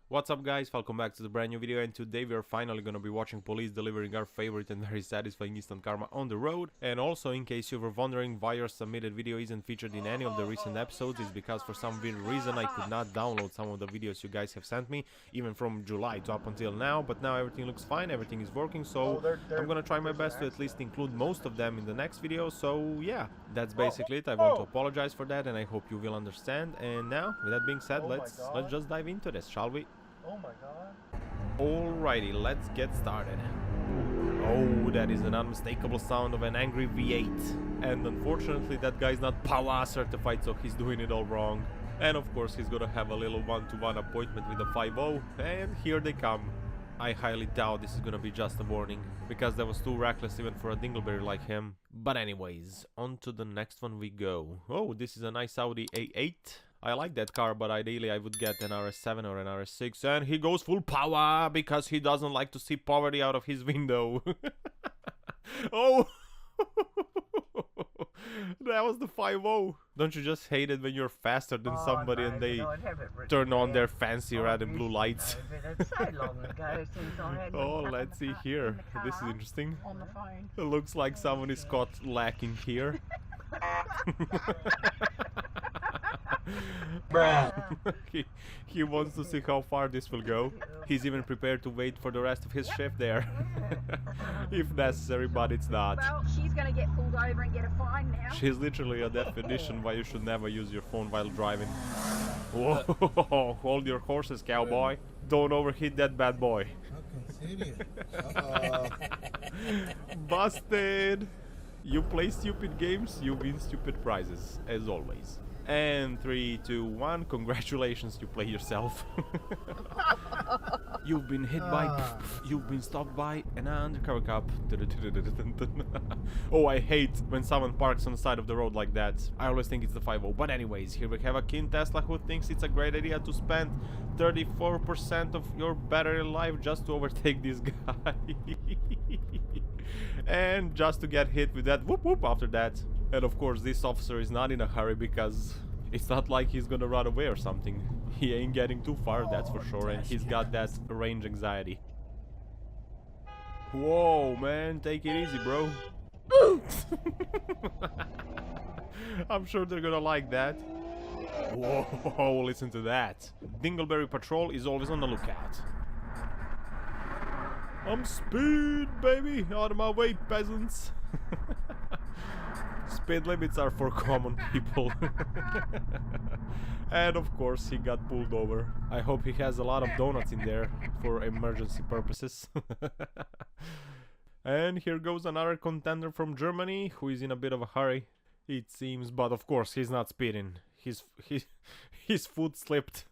What's up guys, welcome back to the brand new video, and today we are finally gonna be watching police delivering our favorite and very satisfying instant karma on the road. And also, in case you were wondering why your submitted video isn't featured in any of the recent episodes, is because for some weird reason I could not download some of the videos you guys have sent me, even from July to up until now. But now everything looks fine, everything is working, so I'm gonna try my best to at least include most of them in the next video. So yeah, that's basically it. I want to apologize for that, and I hope you will understand. And now, with that being said, let's just dive into this, shall we? Oh my god. Alrighty, let's get started. Oh, that is an unmistakable sound of an angry V8. And unfortunately that guy's not power certified, so he's doing it all wrong. And of course he's gonna have a little one-to-one appointment with the 5-0. And here they come. I highly doubt this is gonna be just a warning, because that was too reckless even for a dingleberry like him. But anyways, on to the next one we go. Oh, this is a nice Audi A8. I like that car, but ideally I would get an RS7 or an RS6. And he goes full power because he doesn't like to see poverty out of his window. Oh! That was the 5-0. Don't you just hate it when you're faster than somebody and they turn on their fancy red and blue lights? Oh, let's see here. This is interesting. On the phone. It looks like someone is caught lacking here. he wants to see how far this will go. He's even prepared to wait for the rest of his shift there. If necessary, but it's not. Well, she's gonna get pulled over and get a fine now. She's literally a definition why you should never use your phone while driving. Whoa, hold your horses, cowboy. Don't overheat that bad boy. Busted! You play stupid games, you win stupid prizes, as always. And 3, 2, 1, congratulations, you play yourself. You've been hit by, you've been stopped by an undercover cop. Oh, I hate when someone parks on the side of the road like that. I always think it's the 5-0. But anyways, here we have a keen Tesla who thinks it's a great idea to spend 34% of your battery life just to overtake this guy. And just to get hit with that whoop whoop after that. And of course this officer is not in a hurry, because it's not like he's gonna run away or something. He ain't getting too far, that's for sure, and he's got that range anxiety. Whoa, man, take it easy, bro. I'm sure they're gonna like that. Whoa, listen to that. Dingleberry Patrol is always on the lookout. I'm speed, baby! Out of my way, peasants! Speed limits are for common people. And of course he got pulled over. I hope he has a lot of donuts in there for emergency purposes. And here goes another contender from Germany who is in a bit of a hurry, it seems, but of course he's not speeding. His foot slipped.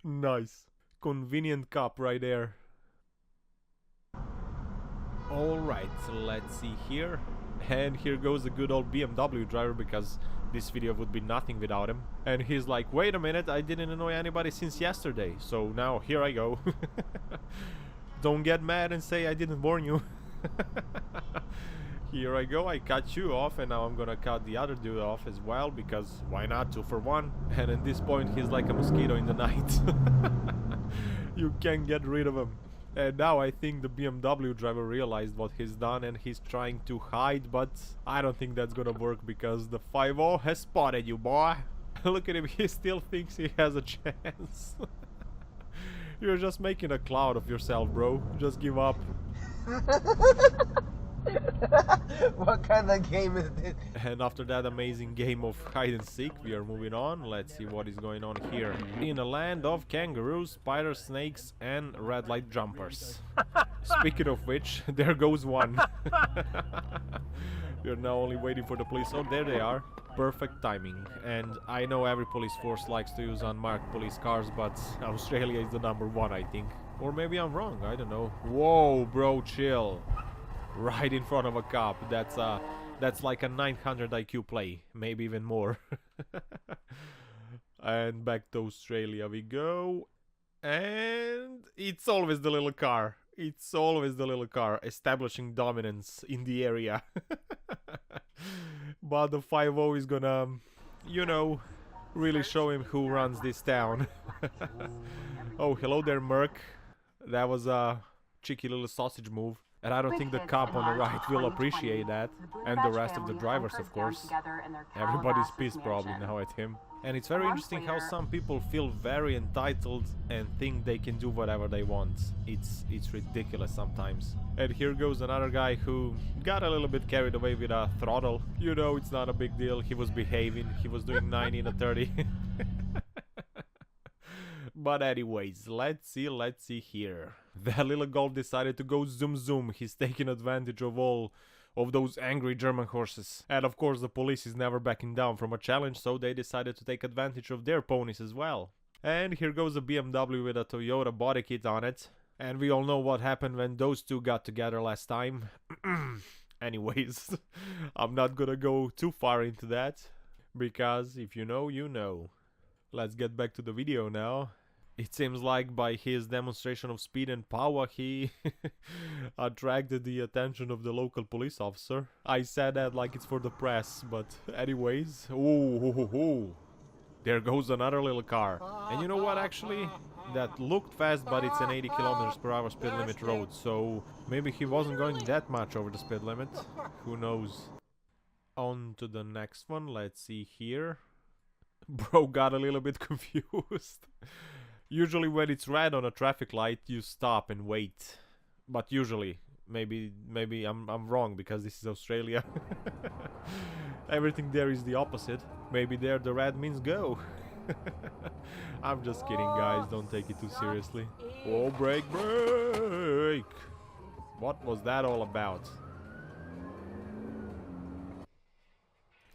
Nice. Convenient cop right there. Alright, let's see here. And here goes a good old BMW driver, because this video would be nothing without him. And he's like, wait a minute, I didn't annoy anybody since yesterday, so now here I go. Don't get mad and say I didn't warn you. Here I go, I cut you off, and now I'm gonna cut the other dude off as well, because why not, 2 for 1. And at this point he's like a mosquito in the night. You can't get rid of him. And now I think the BMW driver realized what he's done and he's trying to hide, but I don't think that's gonna work, because the 5-0 has spotted you, boy. Look at him, he still thinks he has a chance. You're just making a clown of yourself, bro. Just give up. What kind of game is this? And after that amazing game of hide and seek, we are moving on. Let's see what is going on here. In a land of kangaroos, spider snakes, and red light jumpers. Speaking of which, there goes one. We are now only waiting for the police. Oh, there they are. Perfect timing. And I know every police force likes to use unmarked police cars, but Australia is the #1, I think. Or maybe I'm wrong, I don't know. Whoa, bro, chill. Right in front of a cop. That's like a 900 IQ play, maybe even more. And back to Australia we go. And it's always the little car. It's always the little car establishing dominance in the area. But the 5-0 is gonna, you know, really show him who runs this town. Oh, hello there, Merc. That was a cheeky little sausage move. And I don't think the cop on the right will appreciate that. And the rest of the drivers, of course. Everybody's pissed probably now at him. And it's very interesting how some people feel very entitled and think they can do whatever they want. It's ridiculous sometimes. And here goes another guy who got a little bit carried away with a throttle. You know, it's not a big deal. He was behaving. He was doing 90 in a 30. But anyways, let's see here. That little Golf decided to go zoom zoom. He's taking advantage of all of those angry German horses. And of course the police is never backing down from a challenge, so they decided to take advantage of their ponies as well. And here goes a BMW with a Toyota body kit on it. And we all know what happened when those two got together last time. Anyways, I'm not gonna go too far into that, because if you know, you know. Let's get back to the video now. It seems like by his demonstration of speed and power, he attracted the attention of the local police officer. I said that like it's for the press, but anyways. Ooh, there goes another little car. And you know what, actually? That looked fast, but it's an 80 km/h speed limit road, so maybe he wasn't going that much over the speed limit. Who knows? On to the next one, let's see here. Bro got a little bit confused. Usually when it's red on a traffic light, you stop and wait. But usually, maybe I'm wrong, because this is Australia. Everything there is the opposite. Maybe there the red means go. I'm just kidding, guys. Don't take it too seriously. Oh, brake, brake! What was that all about?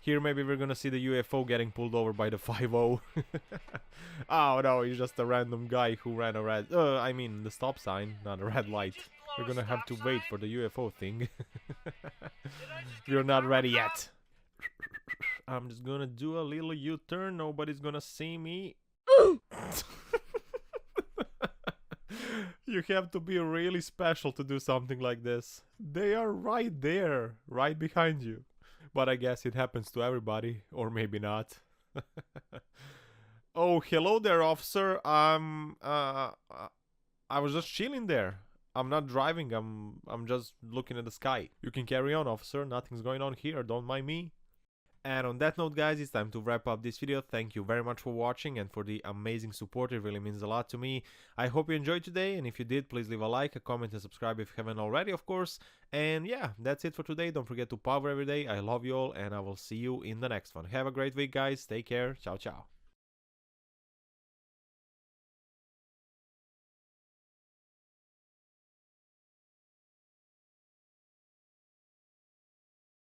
Here maybe we're gonna see the UFO getting pulled over by the 5-0. Oh no, he's just a random guy who ran a red... I mean the stop sign, not a red light. We're gonna have to wait for the UFO thing. We're not ready yet. I'm just gonna do a little U-turn, nobody's gonna see me. You have to be really special to do something like this. They are right there, right behind you. But I guess it happens to everybody, or maybe not. Oh, hello there, officer. I was just chilling there. I'm not driving. I'm just looking at the sky. You can carry on, officer. Nothing's going on here. Don't mind me. And on that note, guys, it's time to wrap up this video. Thank you very much for watching and for the amazing support. It really means a lot to me. I hope you enjoyed today, and if you did, please leave a like, a comment, and subscribe if you haven't already, of course. And yeah, that's it for today. Don't forget to power every day. I love you all, and I will see you in the next one. Have a great week, guys. Take care. Ciao, ciao.